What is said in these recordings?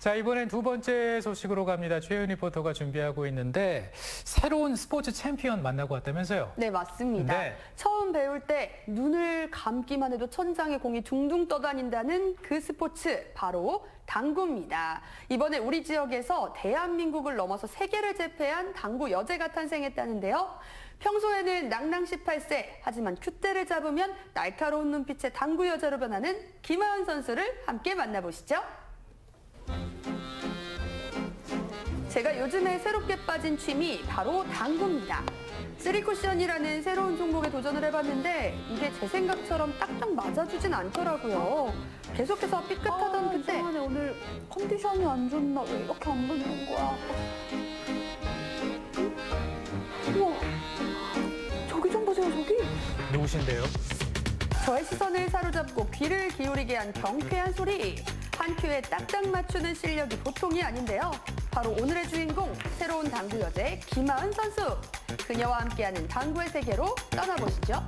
자, 이번엔 두 번째 소식으로 갑니다. 최은 리포터가 준비하고 있는데 새로운 스포츠 챔피언 만나고 왔다면서요? 네, 맞습니다. 네. 처음 배울 때 눈을 감기만 해도 천장에 공이 둥둥 떠다닌다는 그 스포츠, 바로 당구입니다. 이번에 우리 지역에서 대한민국을 넘어서 세계를 제패한 당구 여제가 탄생했다는데요. 평소에는 낭낭 18세, 하지만 큐대를 잡으면 날카로운 눈빛의 당구 여자로 변하는 김하은 선수를 함께 만나보시죠. 제가 요즘에 새롭게 빠진 취미, 바로 당구입니다. 쓰리쿠션이라는 새로운 종목에 도전을 해봤는데 이게 제 생각처럼 딱딱 맞아주진 않더라고요. 계속해서 삐끗하던 그때 오늘 컨디션이 안 좋나? 왜 이렇게 안 붙는 거야? 우와, 저기 좀 보세요, 저기. 누구신데요? 저의 시선을 사로잡고 귀를 기울이게 한 경쾌한 소리. 한 큐에 딱딱 맞추는 실력이 보통이 아닌데요. 바로 오늘의 주인공, 새로운 당구 여제 김하은 선수. 그녀와 함께하는 당구의 세계로 떠나보시죠.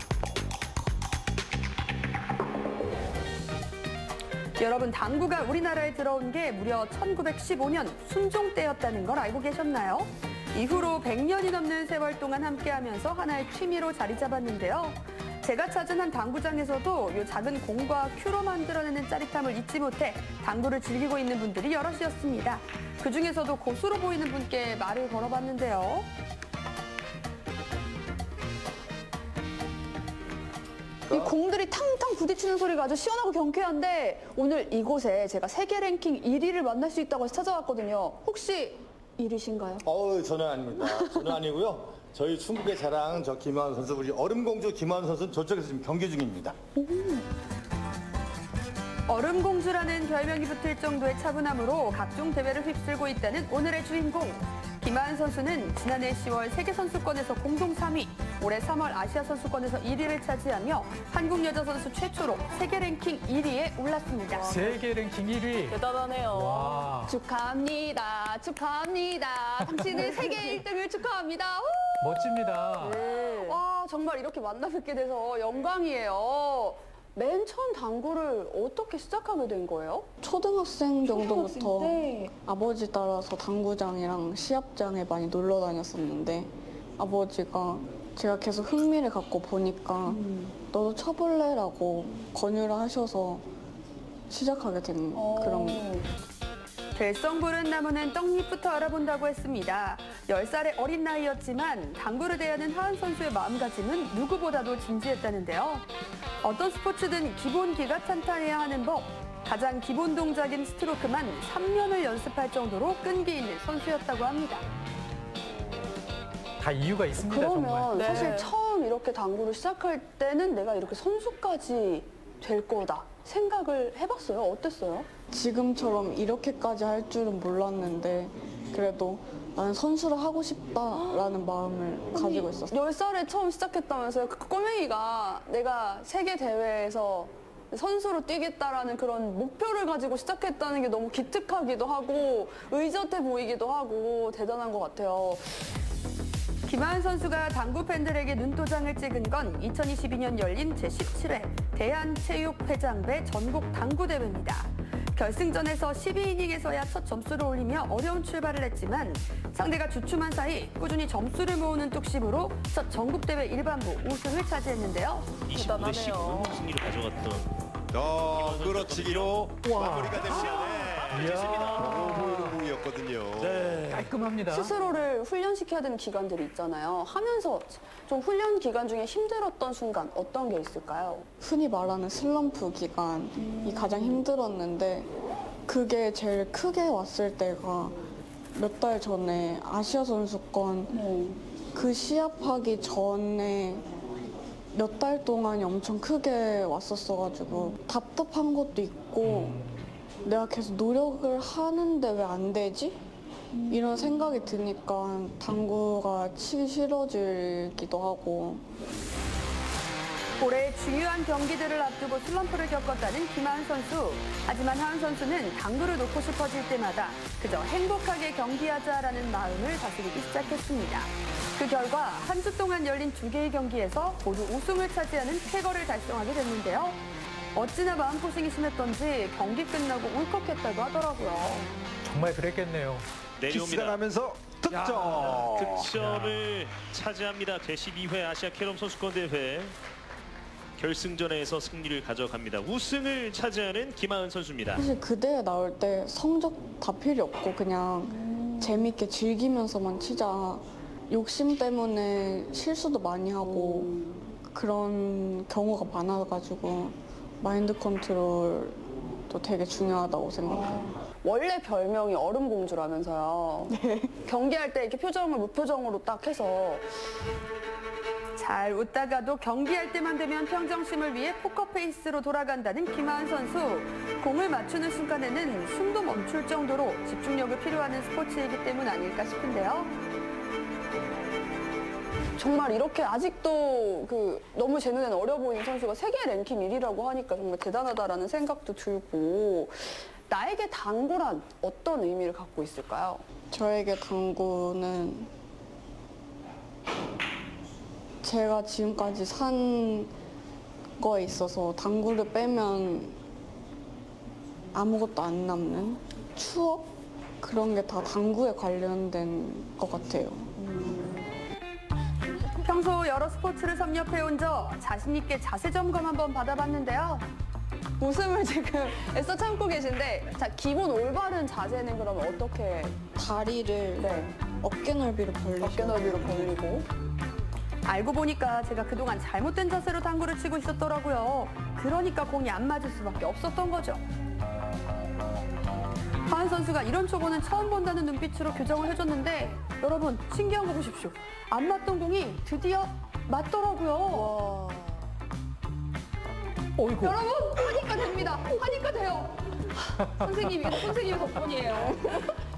여러분, 당구가 우리나라에 들어온 게 무려 1915년 순종 때였다는 걸 알고 계셨나요? 이후로 100년이 넘는 세월 동안 함께하면서 하나의 취미로 자리 잡았는데요. 제가 찾은 한 당구장에서도 이 작은 공과 큐로 만들어내는 짜릿함을 잊지 못해 당구를 즐기고 있는 분들이 여럿이었습니다. 그중에서도 고수로 보이는 분께 말을 걸어봤는데요. 이 공들이 탕탕 부딪히는 소리가 아주 시원하고 경쾌한데 오늘 이곳에 제가 세계 랭킹 1위를 만날 수 있다고 해서 찾아왔거든요. 혹시 1위신가요? 저는 아닙니다. 저는 아니고요. 저희 충북의 자랑 저 김하은 선수, 우리 얼음공주 김하은 선수는 저쪽에서 지금 경기 중입니다. 얼음공주라는 별명이 붙을 정도의 차분함으로 각종 대회를 휩쓸고 있다는 오늘의 주인공. 김하은 선수는 지난해 10월 세계선수권에서 공동 3위, 올해 3월 아시아선수권에서 1위를 차지하며 한국 여자 선수 최초로 세계 랭킹 1위에 올랐습니다. 세계 랭킹 1위. 대단하네요. 와. 축하합니다. 축하합니다. 당신의 세계 1등을 축하합니다. 우! 멋집니다. 네. 와, 정말 이렇게 만나 뵙게 돼서 영광이에요. 맨 처음 당구를 어떻게 시작하게 된 거예요? 초등학생 정도부터 초등학생 때? 아버지 따라서 당구장이랑 시합장에 많이 놀러 다녔었는데 아버지가 제가 계속 흥미를 갖고 보니까 너도 쳐볼래? 라고 권유를 하셔서 시작하게 된 그런 거예요. 될성 부른 나무는 떡잎부터 알아본다고 했습니다. 10살의 어린 나이였지만 당구를 대하는 하은 선수의 마음가짐은 누구보다도 진지했다는데요. 어떤 스포츠든 기본기가 탄탄해야 하는 법. 가장 기본 동작인 스트로크만 3년을 연습할 정도로 끈기 있는 선수였다고 합니다. 다 이유가 있습니다, 그러면 정말. 네. 사실 처음 이렇게 당구를 시작할 때는 내가 이렇게 선수까지 될 거다 생각을 해봤어요? 어땠어요? 지금처럼 이렇게까지 할 줄은 몰랐는데 그래도 나는 선수를 하고 싶다라는 마음을 가지고 있었어요. 10살에 처음 시작했다면서요? 그 꼬맹이가 내가 세계 대회에서 선수로 뛰겠다라는 그런 목표를 가지고 시작했다는 게 너무 기특하기도 하고 의젓해 보이기도 하고 대단한 것 같아요. 김하은 선수가 당구 팬들에게 눈도장을 찍은 건 2022년 열린 제17회 대한체육회장배 전국 당구대회입니다. 결승전에서 12이닝에서야 첫 점수를 올리며 어려운 출발을 했지만 상대가 주춤한 사이 꾸준히 점수를 모으는 뚝심으로 첫 전국대회 일반부 우승을 차지했는데요. 25대 15로 승리를 가져갔던 끌어치기로 마무리가 됩니다. 이야. 공이었거든요. 네. 깔끔합니다. 스스로를 훈련시켜야 되는 기간들이 있잖아요. 하면서 좀 훈련 기간 중에 힘들었던 순간 어떤 게 있을까요? 흔히 말하는 슬럼프 기간이 가장 힘들었는데 그게 제일 크게 왔을 때가 몇 달 전에 아시아 선수권 그 시합하기 전에 몇 달 동안이 엄청 크게 왔었어가지고 답답한 것도 있고 내가 계속 노력을 하는데 왜 안 되지? 이런 생각이 드니까 당구가 치기 싫어지기도 하고. 올해 중요한 경기들을 앞두고 슬럼프를 겪었다는 김하은 선수. 하지만 하은 선수는 당구를 놓고 싶어질 때마다 그저 행복하게 경기하자라는 마음을 다스리기 시작했습니다. 그 결과 한 주 동안 열린 2개의 경기에서 모두 우승을 차지하는 쾌거를 달성하게 됐는데요. 어찌나 마음고생이 심했던지 경기 끝나고 울컥했다고 하더라고요. 정말 그랬겠네요. 키스가 내려옵니다. 나면서 득점. 득점을 차지합니다. 제12회 아시아 캐럼 선수권 대회 결승전에서 승리를 가져갑니다. 우승을 차지하는 김하은 선수입니다. 사실 그 대회 나올 때 성적 다 필요 없고 그냥 재밌게 즐기면서만 치자. 욕심 때문에 실수도 많이 하고 그런 경우가 많아가지고 마인드 컨트롤도 되게 중요하다고 생각해요. 원래 별명이 얼음공주라면서요. 경기할 때 이렇게 표정을 무표정으로 딱 해서 잘 웃다가도 경기할 때만 되면 평정심을 위해 포커페이스로 돌아간다는 김하은 선수. 공을 맞추는 순간에는 숨도 멈출 정도로 집중력을 필요하는 스포츠이기 때문 아닐까 싶은데요. 정말 이렇게 아직도 너무 제 눈에는 어려 보이는 선수가 세계 랭킹 1위라고 하니까 정말 대단하다라는 생각도 들고, 나에게 당구란 어떤 의미를 갖고 있을까요? 저에게 당구는 제가 지금까지 산 거에 있어서 당구를 빼면 아무것도 안 남는 추억? 그런 게 다 당구에 관련된 것 같아요. 평소 여러 스포츠를 섭렵해온 저 자신 있게 자세 점검 한번 받아봤는데요. 웃음을 지금 애써 참고 계신데, 자, 기본 올바른 자세는 그러면 어떻게? 다리를 어깨 넓이로 벌리고 어깨 넓이로 벌리고. 알고 보니까 제가 그동안 잘못된 자세로 당구를 치고 있었더라고요. 그러니까 공이 안 맞을 수밖에 없었던 거죠. 하은 선수가 이런 초보는 처음 본다는 눈빛으로 교정을 해줬는데, 여러분 신기한 거 보십시오. 안 맞던 공이 드디어 맞더라고요. 어이구. 여러분 하니까 됩니다. 하니까 돼요. 선생님 덕분이에요.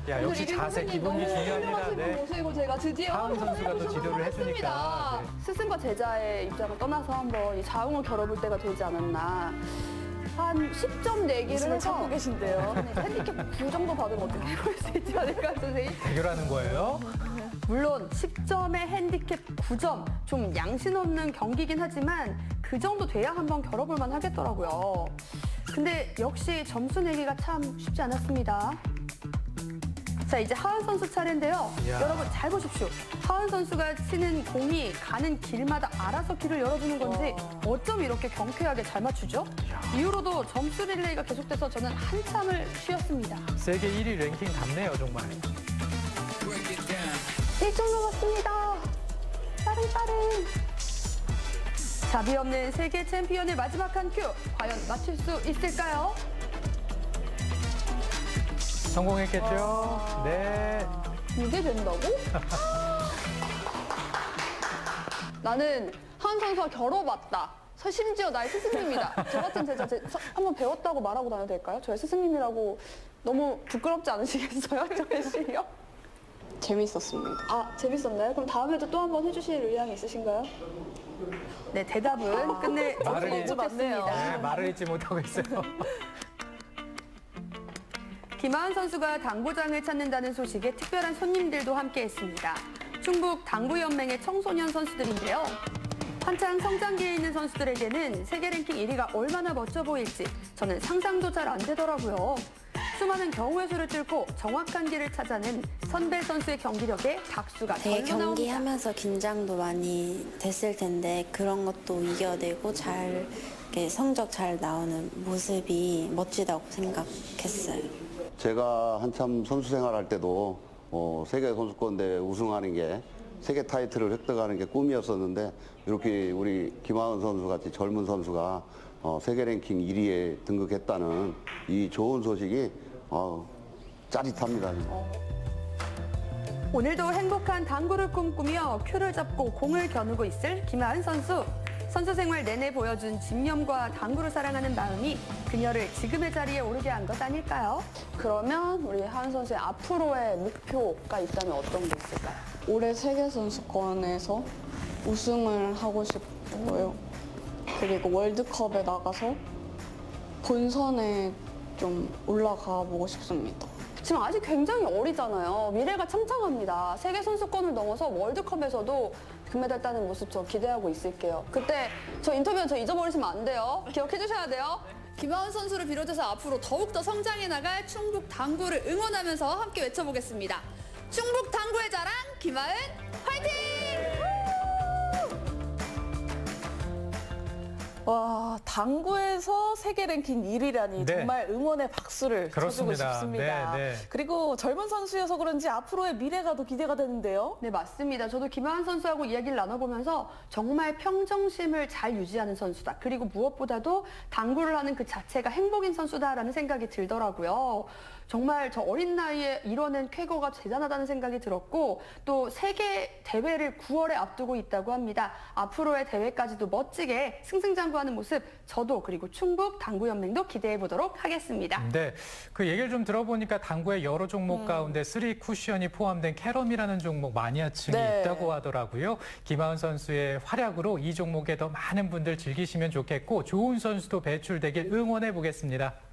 야, 역시 오늘 자세 선생님 기본이 너무 중요합니다. 훌륭하신 분 네. 모시고 제가 드디어 하은 선수가 또 지도를 했으니까. 네. 스승과 제자의 입장을 떠나서 한번 이 자웅을 겨뤄볼 때가 되지 않았나. 한 10점 내기를 해서 찾고 계신데요. 핸디캡 9 정도 받으면 어떻게 해볼 수 있지 않을까요, 선생님? 대결하는 거예요? 물론 10점에 핸디캡 9점, 좀 양심 없는 경기긴 하지만 그 정도 돼야 한번 겨뤄볼 만 하겠더라고요. 근데 역시 점수 내기가 참 쉽지 않았습니다. 자, 이제 하은 선수 차례인데요. 이야. 여러분 잘 보십시오. 하은 선수가 치는 공이 가는 길마다 알아서 길을 열어주는 건지 어쩜 이렇게 경쾌하게 잘 맞추죠? 이후로도 점수 릴레이가 계속돼서 저는 한참을 쉬었습니다. 세계 1위 랭킹 답네요, 정말. 1점 남았습니다. 빠른. 자비 없는 세계 챔피언의 마지막 한 큐. 과연 맞출 수 있을까요? 성공했겠죠? 네. 이게 된다고? 나는 하은 선수와 겨뤄봤다. 심지어 나의 스승님이다. 저 같은 제자 한번 배웠다고 말하고 다녀도 될까요? 저의 스승님이라고 너무 부끄럽지 않으시겠어요? 저의 실력? 재밌었습니다. 아, 재밌었나요? 그럼 다음에도 또 한번 해주실 의향이 있으신가요? 네, 대답은 끝내 말을 듣지 못했습니다. 네, 말을 잊지 못하고 있어요. 김하은 선수가 당구장을 찾는다는 소식에 특별한 손님들도 함께했습니다. 충북 당구연맹의 청소년 선수들인데요. 한창 성장기에 있는 선수들에게는 세계 랭킹 1위가 얼마나 멋져 보일지 저는 상상도 잘 안 되더라고요. 수많은 겨우의 수를 뚫고 정확한 길을 찾아낸 선배 선수의 경기력에 박수가 되게 절로 나옵니다. 경기하면서 긴장도 많이 됐을 텐데 그런 것도 이겨내고 잘 이렇게 성적 잘 나오는 모습이 멋지다고 생각했어요. 제가 한참 선수 생활할 때도 세계 선수권대회 우승하는 게 세계 타이틀을 획득하는 게 꿈이었었는데 이렇게 우리 김하은 선수 같이 젊은 선수가 세계 랭킹 1위에 등극했다는 이 좋은 소식이 짜릿합니다. 오늘도 행복한 당구를 꿈꾸며 큐를 잡고 공을 겨누고 있을 김하은 선수. 선수 생활 내내 보여준 집념과 당구를 사랑하는 마음이 그녀를 지금의 자리에 오르게 한 것 아닐까요? 그러면 우리 하은 선수의 앞으로의 목표가 있다면 어떤 게 있을까요? 올해 세계선수권에서 우승을 하고 싶고요. 그리고 월드컵에 나가서 본선에 좀 올라가 보고 싶습니다. 지금 아직 굉장히 어리잖아요. 미래가 창창합니다. 세계 선수권을 넘어서 월드컵에서도 금메달 따는 모습 저 기대하고 있을게요. 그때 저 인터뷰 저 잊어버리시면 안 돼요. 기억해 주셔야 돼요. 김하은 선수를 비롯해서 앞으로 더욱더 성장해 나갈 충북 당구를 응원하면서 함께 외쳐보겠습니다. 충북 당구의 자랑 김하은 화이팅! 와, 당구에서 세계 랭킹 1위라니 네. 정말 응원의 박수를 쳐주고 그렇습니다. 싶습니다. 네, 네. 그리고 젊은 선수여서 그런지 앞으로의 미래가 더 기대가 되는데요. 네, 맞습니다. 저도 김하은 선수하고 이야기를 나눠보면서 정말 평정심을 잘 유지하는 선수다. 그리고 무엇보다도 당구를 하는 그 자체가 행복인 선수다라는 생각이 들더라고요. 정말 저 어린 나이에 이뤄낸 쾌거가 대단하다는 생각이 들었고 또 세계 대회를 9월에 앞두고 있다고 합니다. 앞으로의 대회까지도 멋지게 승승장구하는 모습 저도 그리고 충북 당구연맹도 기대해 보도록 하겠습니다. 네, 그 얘기를 좀 들어보니까 당구의 여러 종목 가운데 3 쿠션이 포함된 캐럼이라는 종목 마니아층이 네. 있다고 하더라고요. 김하은 선수의 활약으로 이 종목에 더 많은 분들 즐기시면 좋겠고 좋은 선수도 배출되길 응원해 보겠습니다.